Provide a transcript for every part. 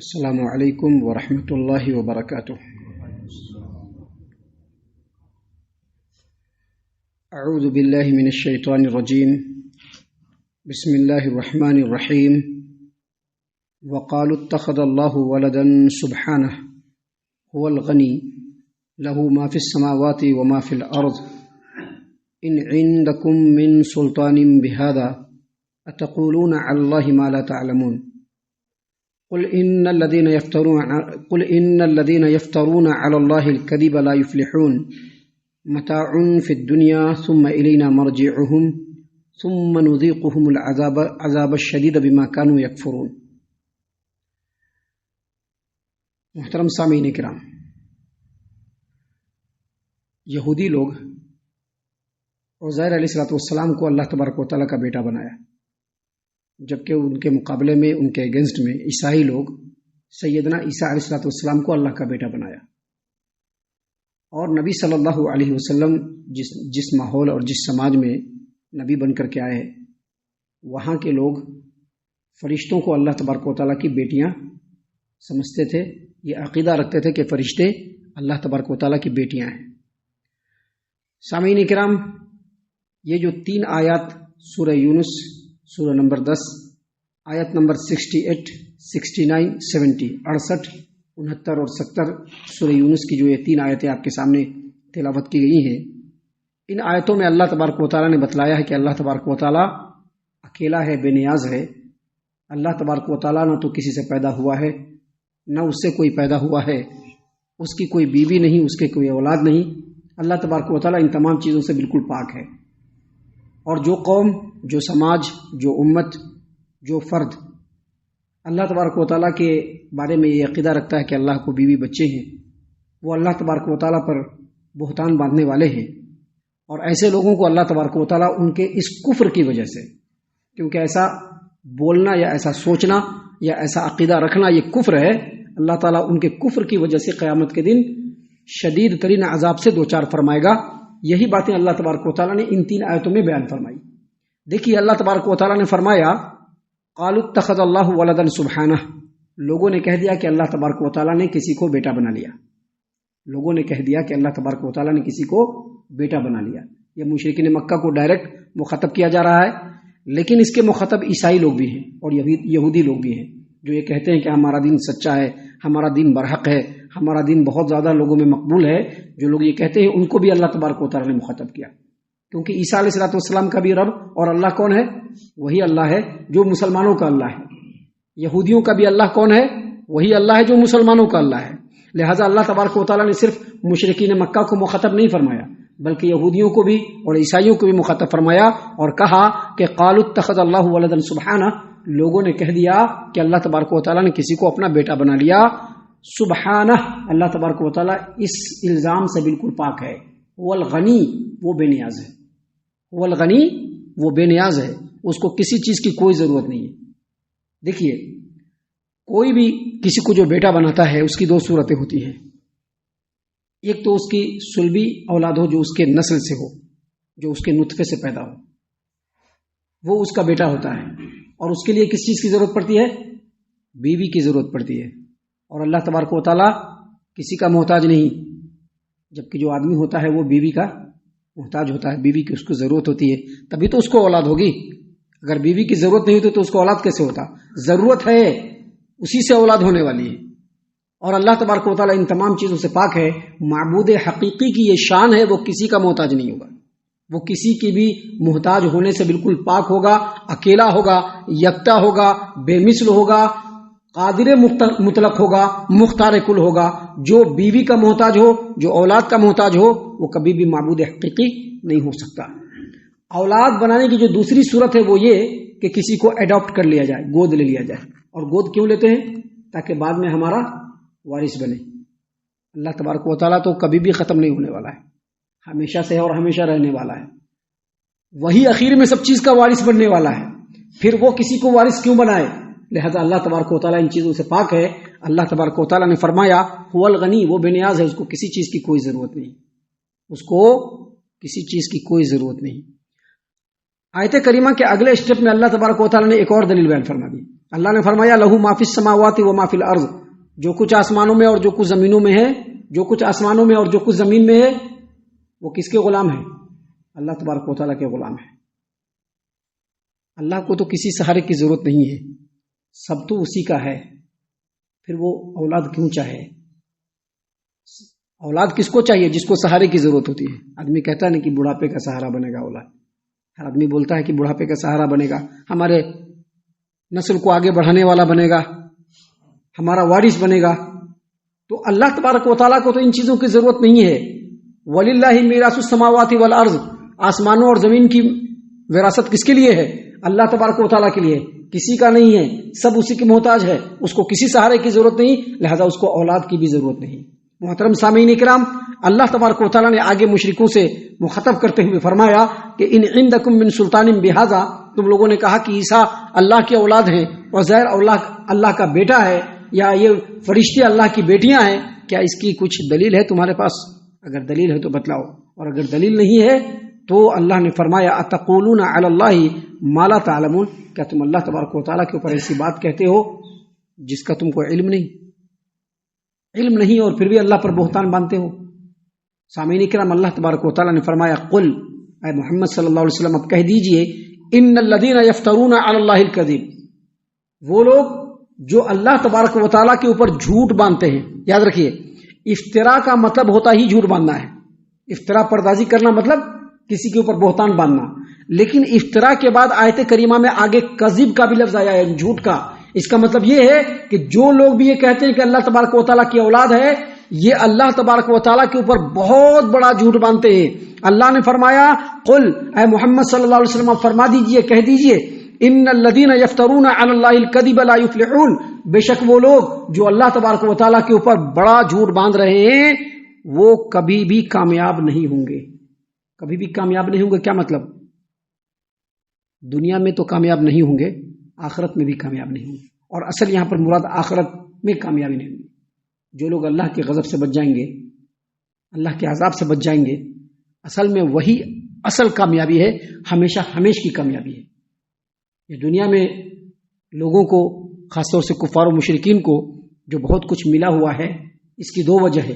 السلام علیکم ورحمۃ اللہ وبرکاتہ۔ اعوذ باللہ من الشیطان الرجیم، بسم اللہ الرحمن الرحیم۔ وقالوا اتخذ اللہ ولدا سبحانہ هو الغنی له ما في السماوات وما في الارض ان عندکم من سلطان بهذا اتقولون علی اللہ ما لا تعلمون۔ قل إن الذين يفترون على الله الكذب لا يفلحون متاع في الدنيا ثم إلينا مرجعهم ثم نذيقهم العذاب الشديد بما كانوا يكفرون۔ محترم سامعین کرام، یہودی لوگ عزیر علیہ السلام کو اللہ تبارک و تعالیٰ کا بیٹا بنایا، جبکہ ان کے مقابلے میں، ان کے اگینسٹ میں عیسائی لوگ سیدنا عیسیٰ علیہ السلام کو اللہ کا بیٹا بنایا۔ اور نبی صلی اللہ علیہ وسلم جس ماحول اور جس سماج میں نبی بن کر کے آئے، وہاں کے لوگ فرشتوں کو اللہ تبارک و تعالیٰ کی بیٹیاں سمجھتے تھے، یہ عقیدہ رکھتے تھے کہ فرشتے اللہ تبارک و تعالیٰ کی بیٹیاں ہیں۔ سامعین کرام، یہ جو 3 آیات سورہ یونس، سورہ نمبر 10، آیت نمبر 68، 69، 70، 68، 69 اور 70 سورہ یونس کی جو یہ 3 آیتیں آپ کے سامنے تلاوت کی گئی ہیں، ان آیتوں میں اللہ تبارک و تعالیٰ نے بتلایا ہے کہ اللہ تبارک و تعالیٰ اکیلا ہے، بے نیاز ہے۔ اللہ تبارک و تعالیٰ نہ تو کسی سے پیدا ہوا ہے، نہ اس سے کوئی پیدا ہوا ہے، اس کی کوئی بیوی نہیں، اس کے کوئی اولاد نہیں۔ اللہ تبارک و تعالیٰ ان تمام چیزوں سے بالکل پاک ہے۔ اور جو قوم، جو سماج، جو امت، جو فرد اللہ تبارک و تعالیٰ کے بارے میں یہ عقیدہ رکھتا ہے کہ اللہ کو بیوی بچے ہیں، وہ اللہ تبارک و تعالیٰ پر بہتان باندھنے والے ہیں۔ اور ایسے لوگوں کو اللہ تبارک و تعالیٰ ان کے اس کفر کی وجہ سے، کیونکہ ایسا بولنا یا ایسا سوچنا یا ایسا عقیدہ رکھنا یہ کفر ہے، اللہ تعالیٰ ان کے کفر کی وجہ سے قیامت کے دن شدید ترین عذاب سے دوچار فرمائے گا۔ یہی باتیں اللہ تبارک و تعالیٰ نے ان 3 آیتوں میں بیان فرمائی۔ دیکھیے، اللہ تبارک و تعالیٰ نے فرمایا قالوا اتخذ اللہ ولدا سبحانہ، لوگوں نے کہہ دیا کہ اللہ تبارک و تعالیٰ نے کسی کو بیٹا بنا لیا۔ لوگوں نے کہہ دیا کہ اللہ تبارک و تعالیٰ نے کسی کو بیٹا بنا لیا۔ یہ مشرکین مکہ کو ڈائریکٹ مخاطب کیا جا رہا ہے، لیکن اس کے مخاطب عیسائی لوگ بھی ہیں اور یہودی لوگ بھی ہیں، جو یہ کہتے ہیں کہ ہمارا دین سچا ہے، ہمارا دین برحق ہے، ہمارا دین بہت زیادہ لوگوں میں مقبول ہے۔ جو لوگ یہ کہتے ہیں ان کو بھی اللہ تبارک و تعالیٰ نے مخاطب کیا، کیونکہ عیسیٰ علیہ السلام کا بھی رب اور اللہ کون ہے؟ وہی اللہ ہے جو مسلمانوں کا اللہ ہے۔ یہودیوں کا بھی اللہ کون ہے؟ وہی اللہ ہے جو مسلمانوں کا اللہ ہے۔ لہٰذا اللہ تبارک و تعالیٰ نے صرف مشرکین مکہ کو مخاطب نہیں فرمایا، بلکہ یہودیوں کو بھی اور عیسائیوں کو بھی مخاطب فرمایا اور کہا کہ قالوا اتخذ اللہ ولدا سبحانہ، لوگوں نے کہہ دیا کہ اللہ تبارک و تعالیٰ نے کسی کو اپنا بیٹا بنا لیا۔ سبحانہ، اللہ تبارک و تعالیٰ اس الزام سے بالکل پاک ہے۔ وہ الغنی، وہ بے نیاز ہے۔ وہ الغنی، وہ بے نیاز ہے، اس کو کسی چیز کی کوئی ضرورت نہیں ہے۔ دیکھیے، کوئی بھی کسی کو جو بیٹا بناتا ہے اس کی 2 صورتیں ہوتی ہیں۔ ایک تو اس کی صلبی اولاد ہو، جو اس کے نسل سے ہو، جو اس کے نطفے سے پیدا ہو، وہ اس کا بیٹا ہوتا ہے۔ اور اس کے لیے کس چیز کی ضرورت پڑتی ہے؟ بیوی کی ضرورت پڑتی ہے۔ اور اللہ تبارک و تعالیٰ کسی کا محتاج نہیں، جبکہ جو آدمی ہوتا ہے وہ بیوی کا محتاج ہوتا ہے، بیوی کی اس کو ضرورت ہوتی ہے، تبھی تو اس کو اولاد ہوگی۔ اگر بیوی کی ضرورت نہیں ہوتی تو اس کو اولاد کیسے ہوتا؟ ضرورت ہے، اسی سے اولاد ہونے والی ہے۔ اور اللہ تبارک و تعالیٰ ان تمام چیزوں سے پاک ہے۔ معبود حقیقی کی یہ شان ہے، وہ کسی کا محتاج نہیں ہوگا، وہ کسی کی بھی محتاج ہونے سے بالکل پاک ہوگا، اکیلا ہوگا، یکتا ہوگا، بے مثل ہوگا، قادر مطلق ہوگا، مختار کل ہوگا۔ جو بیوی کا محتاج ہو، جو اولاد کا محتاج ہو، وہ کبھی بھی معبود حقیقی نہیں ہو سکتا۔ اولاد بنانے کی جو دوسری صورت ہے وہ یہ کہ کسی کو ایڈاپٹ کر لیا جائے، گود لے لیا جائے۔ اور گود کیوں لیتے ہیں؟ تاکہ بعد میں ہمارا وارث بنے۔ اللہ تبارک و تعالیٰ تو کبھی بھی ختم نہیں ہونے والا ہے، ہمیشہ سے ہے اور ہمیشہ رہنے والا ہے۔ وہی اخیر میں سب چیز کا وارث بننے والا ہے، پھر وہ کسی کو وارث کیوں بنائے؟ لہذا اللہ تبارک و تعالیٰ ان چیزوں سے پاک ہے۔ اللہ تبارک و تعالیٰ نے فرمایا هو الغنی، وہ بے نیاز ہے، اس کو کسی چیز کی کوئی ضرورت نہیں، اس کو کسی چیز کی کوئی ضرورت نہیں۔ آیت کریمہ کے اگلے اسٹیپ میں اللہ تبارک و تعالیٰ نے ایک اور دلیل بیان فرما دی۔ اللہ نے فرمایا لہو ما فی السماوات و ما فی الارض، جو کچھ آسمانوں میں اور جو کچھ زمینوں میں ہے، جو کچھ آسمانوں میں اور جو کچھ زمین میں ہے، وہ کس کے غلام ہے؟ اللہ تبارک و تعالیٰ کے غلام ہے۔ اللہ کو تو کسی سہارے کی ضرورت نہیں ہے، سب تو اسی کا ہے، پھر وہ اولاد کیوں چاہے؟ اولاد کس کو چاہیے؟ جس کو سہارے کی ضرورت ہوتی ہے۔ آدمی کہتا ہے نا کہ بڑھاپے کا سہارا بنے گا اولاد، ہر آدمی بولتا ہے کہ بڑھاپے کا سہارا بنے گا، ہمارے نسل کو آگے بڑھانے والا بنے گا، ہمارا وارث بنے گا۔ تو اللہ تبارک و تعالیٰ کو تو ان چیزوں کی ضرورت نہیں ہے۔ وَلِلَّهِ مِيرَاثُ السَّمَاوَاتِ وَالْأَرْضِ، آسمانوں اور زمین کی وراثت کس کے لیے ہے؟ اللہ تبارک و تعالیٰ کے لیے، کسی کا نہیں ہے، سب اسی کی محتاج ہے، اس کو کسی سہارے کی ضرورت نہیں، لہذا اس کو اولاد کی بھی ضرورت نہیں۔ محترم سامعین اکرام، اللہ تبارک و تعالیٰ نے آگے مشرکوں سے مخاطب کرتے ہوئے فرمایا کہ ان عندکم من سلطان بہذا، تم لوگوں نے کہا کہ عیسیٰ اللہ کی اولاد ہیں، عزیر اللہ کا بیٹا ہے، یا یہ فرشتے اللہ کی بیٹیاں ہیں، کیا اس کی کچھ دلیل ہے تمہارے پاس؟ اگر دلیل ہے تو بتلاؤ، اور اگر دلیل نہیں ہے تو اللہ نے فرمایا اتقولون علی اللہ ما لا تعلمون، کیا تم اللہ تبارک و تعالیٰ کے اوپر ایسی بات کہتے ہو جس کا تم کو علم نہیں اور پھر بھی اللہ پر بہتان باندھتے ہو؟ سامعین کرام، اللہ تبارک و تعالیٰ نے فرمایا قل، اے محمد صلی اللہ علیہ وسلم اب کہہ دیجئے، ان الذین یفترون علی اللہ الکذب، وہ لوگ جو اللہ تبارک و تعالیٰ کے اوپر جھوٹ باندھتے ہیں۔ یاد رکھیے، افطرا کا مطلب ہوتا ہی جھوٹ باندھنا ہے، افطرا پردازی کرنا مطلب کسی کے اوپر بہتان باندھنا، لیکن افطرا کے بعد آیت کریمہ میں آگے کذب کا بھی لفظ آیا ہے، جھوٹ کا۔ اس کا مطلب یہ ہے کہ جو لوگ بھی یہ کہتے ہیں کہ اللہ تبارک و تعالیٰ کی اولاد ہے، یہ اللہ تبارک و تعالیٰ کے اوپر بہت بڑا جھوٹ باندھتے ہیں۔ اللہ نے فرمایا قل، اے محمد صلی اللہ علیہ وسلم فرما دیجئے، کہہ دیجئے، ان الذین یفترون علی اللہ الکذب لا یفلحون، بے شک وہ لوگ جو اللہ تبارک و تعالیٰ کے اوپر بڑا جھوٹ باندھ رہے ہیں وہ کبھی بھی کامیاب نہیں ہوں گے، کبھی بھی کامیاب نہیں ہوں گے۔ کیا مطلب؟ دنیا میں تو کامیاب نہیں ہوں گے، آخرت میں بھی کامیاب نہیں ہوں گے، اور اصل یہاں پر مراد آخرت میں کامیابی نہیں ہوگی۔ جو لوگ اللہ کے غضب سے بچ جائیں گے، اللہ کے عذاب سے بچ جائیں گے، اصل میں وہی اصل کامیابی ہے، ہمیشہ ہمیشہ کی کامیابی ہے۔ یہ دنیا میں لوگوں کو، خاص طور سے کفار و مشرکین کو جو بہت کچھ ملا ہوا ہے، اس کی دو وجہ ہے۔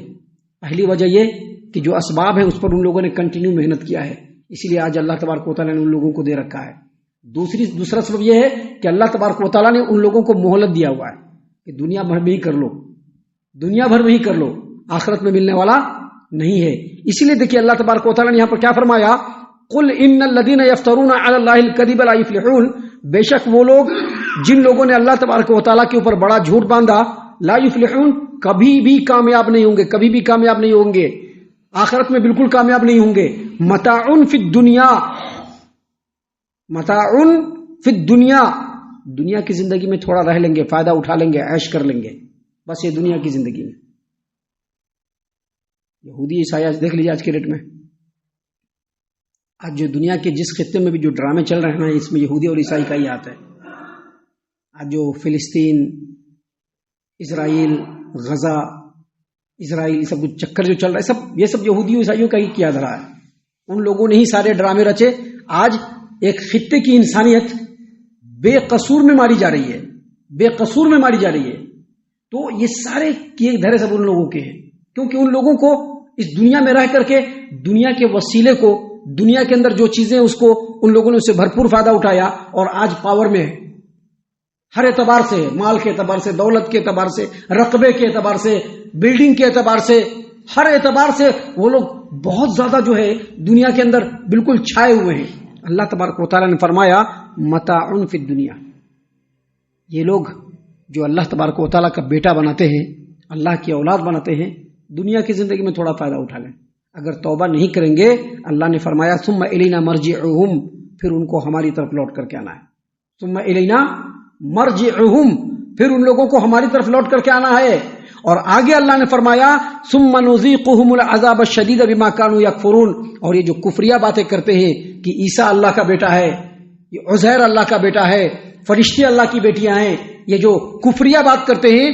پہلی وجہ یہ کہ جو اسباب ہیں اس پر ان لوگوں نے کنٹینیو محنت کیا ہے، اسی لیے آج اللہ تبارک و تعالیٰ نے ان لوگوں کو دے رکھا ہے۔ دوسرا سبب یہ ہے کہ اللہ تبارک و تعالیٰ نے ان لوگوں کو مہلت دیا ہوا ہے کہ دنیا بھر میں ہی کر لو، دنیا بھر میں ہی کر لو، آخرت میں ملنے والا نہیں ہے۔ اسی لیے دیکھیے اللہ تبارک و تعالیٰ نے یہاں پر کیا فرمایا، قل ان الذین یفترون علی اللہ الکذب لا یفلحون، بے شک وہ لوگ جن لوگوں نے اللہ تبارک و تعالیٰ کے اوپر بڑا جھوٹ باندھا، لا یفلحون، کبھی بھی کامیاب نہیں ہوں گے، کبھی بھی کامیاب نہیں ہوں گے، آخرت میں بالکل کامیاب نہیں ہوں گے۔ متاع فی الدنیا، متاع فی الدنیا، دنیا کی زندگی میں تھوڑا رہ لیں گے، فائدہ اٹھا لیں گے، عیش کر لیں گے، بس یہ دنیا کی زندگی میں۔ یہودی عیسائی آج دیکھ لیجیے آج کے ڈیٹ میں، آج جو دنیا کے جس خطے میں بھی جو ڈرامے چل رہے ہیں اس میں یہودی اور عیسائی کا ہی ہاتھ ہے۔ آج جو فلسطین، اسرائیل، غزہ، اسرائیل، یہ سب کچھ چکر جو چل رہا ہے، یہ سب یہودی عیسائیوں کا ہی کیا دھرا ہے، ان لوگوں نے ہی سارے ڈرامے رچے۔ آج ایک خطے کی انسانیت بے قصور میں ماری جا رہی ہے، بے قصور میں ماری جا رہی ہے، تو یہ سارے کیے دھرے سب ان لوگوں کے ہیں، کیونکہ ان لوگوں کو اس دنیا میں رہ کر کے دنیا کے وسیلے کو، دنیا کے اندر جو چیزیں اس کو، ان لوگوں نے اسے بھرپور فائدہ اٹھایا، اور آج پاور میں ہے، ہر اعتبار سے، مال کے اعتبار سے، دولت کے اعتبار سے، رقبے کے اعتبار سے، بلڈنگ کے اعتبار سے، ہر اعتبار سے وہ لوگ بہت زیادہ جو ہے دنیا کے اندر بالکل چھائے ہوئے ہیں۔ اللہ تبارک و تعالیٰ نے فرمایا متاع فی الدنیا، یہ لوگ جو اللہ تبارک و تعالیٰ کا بیٹا بناتے ہیں، اللہ کی اولاد بناتے ہیں، دنیا کی زندگی میں تھوڑا فائدہ اٹھا لیں، اگر توبہ نہیں کریں گے، اللہ نے فرمایا ثم الینا مرجعہم، پھر ان کو ہماری طرف لوٹ کر کے آنا ہے۔ ثم الینا مرجعہم، پھر ان لوگوں کو ہماری طرف لوٹ کر کے آنا ہے۔ اور آگے اللہ نے فرمایا ثم نذیقہم العذاب الشدید بما کانوا یکفرون، اور یہ جو کفریہ باتیں کرتے ہیں کہ عیسیٰ اللہ کا بیٹا ہے، یہ عزیر اللہ کا بیٹا ہے، فرشتے اللہ کی بیٹیاں ہیں، یہ جو کفریہ بات کرتے ہیں،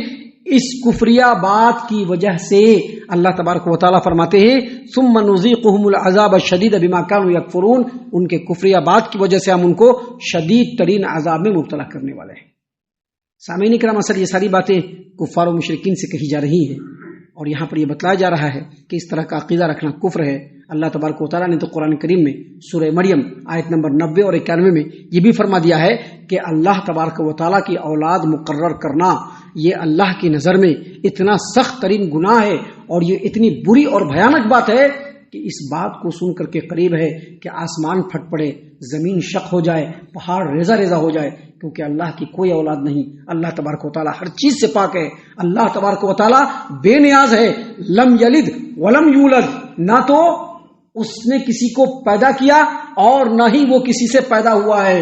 اس کفریہ بات کی وجہ سے اللہ تبارک و تعالیٰ فرماتے ہیں ثم نذیقہم العذاب الشدید بما کانوا یکفرون، ان کے کفریہ بات کی وجہ سے ہم ان کو شدید ترین عذاب میں مبتلا کرنے والے ہیں۔ سامعین کرام، اصل یہ ساری باتیں کفار و مشرکین سے کہی جا رہی ہیں، اور یہاں پر یہ بتلایا جا رہا ہے کہ اس طرح کا عقیدہ رکھنا کفر ہے۔ اللہ تبارک و تعالیٰ نے تو قرآن کریم میں سورہ مریم آیت نمبر 90 اور 91 میں یہ بھی فرما دیا ہے کہ اللہ تبارک و تعالیٰ کی اولاد مقرر کرنا یہ اللہ کی نظر میں اتنا سخت ترین گناہ ہے، اور یہ اتنی بری اور بھیانک بات ہے کہ اس بات کو سن کر کے قریب ہے کہ آسمان پھٹ پڑے، زمین شق ہو جائے، پہاڑ ریزہ ریزہ ہو جائے، کیونکہ اللہ کی کوئی اولاد نہیں۔ اللہ تبارک و تعالیٰ ہر چیز سے پاک ہے۔ اللہ تبارک و تعالیٰ بے نیاز ہے، لم یلد ولم یولد، نہ تو اس نے کسی کو پیدا کیا اور نہ ہی وہ کسی سے پیدا ہوا ہے۔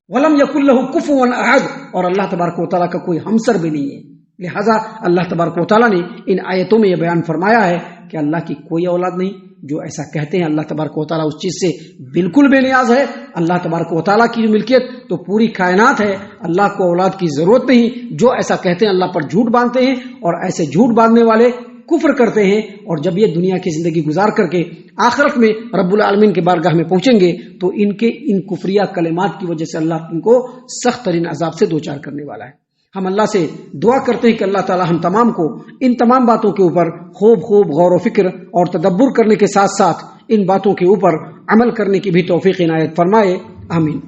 ولم یکن لہ کفوا احد، اور اللہ تبارک و تعالیٰ کا کوئی ہمسر بھی نہیں ہے۔ لہذا اللہ تبارک و تعالیٰ نے ان آیتوں میں یہ بیان فرمایا ہے کہ اللہ کی کوئی اولاد نہیں۔ جو ایسا کہتے ہیں اللہ تبارک و تعالیٰ اس چیز سے بالکل بے نیاز ہے۔ اللہ تبارک و تعالیٰ کی ملکیت تو پوری کائنات ہے، اللہ کو اولاد کی ضرورت نہیں۔ جو ایسا کہتے ہیں اللہ پر جھوٹ باندھتے ہیں، اور ایسے جھوٹ باندھنے والے کفر کرتے ہیں، اور جب یہ دنیا کی زندگی گزار کر کے آخرت میں رب العالمین کے بارگاہ میں پہنچیں گے تو ان کے ان کفریہ کلمات کی وجہ سے اللہ ان کو سخت ترین عذاب سے دوچار کرنے والا ہے۔ ہم اللہ سے دعا کرتے ہیں کہ اللہ تعالی ہم تمام کو ان تمام باتوں کے اوپر خوب غور و فکر اور تدبر کرنے کے ساتھ ساتھ ان باتوں کے اوپر عمل کرنے کی بھی توفیق عنایت فرمائے، آمین۔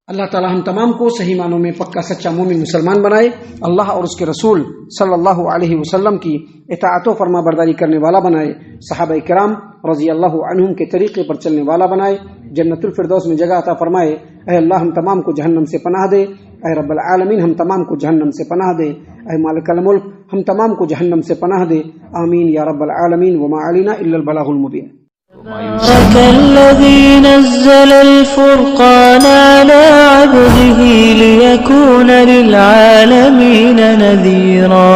اللہ تعالی ہم تمام کو صحیح معنوں میں پکا سچا مومن مسلمان بنائے، اللہ اور اس کے رسول صلی اللہ علیہ وسلم کی اطاعت و فرما برداری کرنے والا بنائے، صحابہ کرام رضی اللہ عنہم کے طریقے پر چلنے والا بنائے، جنت الفردوس میں جگہ عطا فرمائے۔ اے اللہ ہم تمام کو جہنم سے پناہ دے، اے رب العالمین ہم تمام کو جہنم سے پناہ دے، اے مالک الملک ہم تمام کو جہنم سے پناہ دے، آمین یا رب العالمین۔ وما علینا الا البلاغ المبین۔ تبارك الذي نزل الفرقان على عبده ليكون للعالمين نذيرا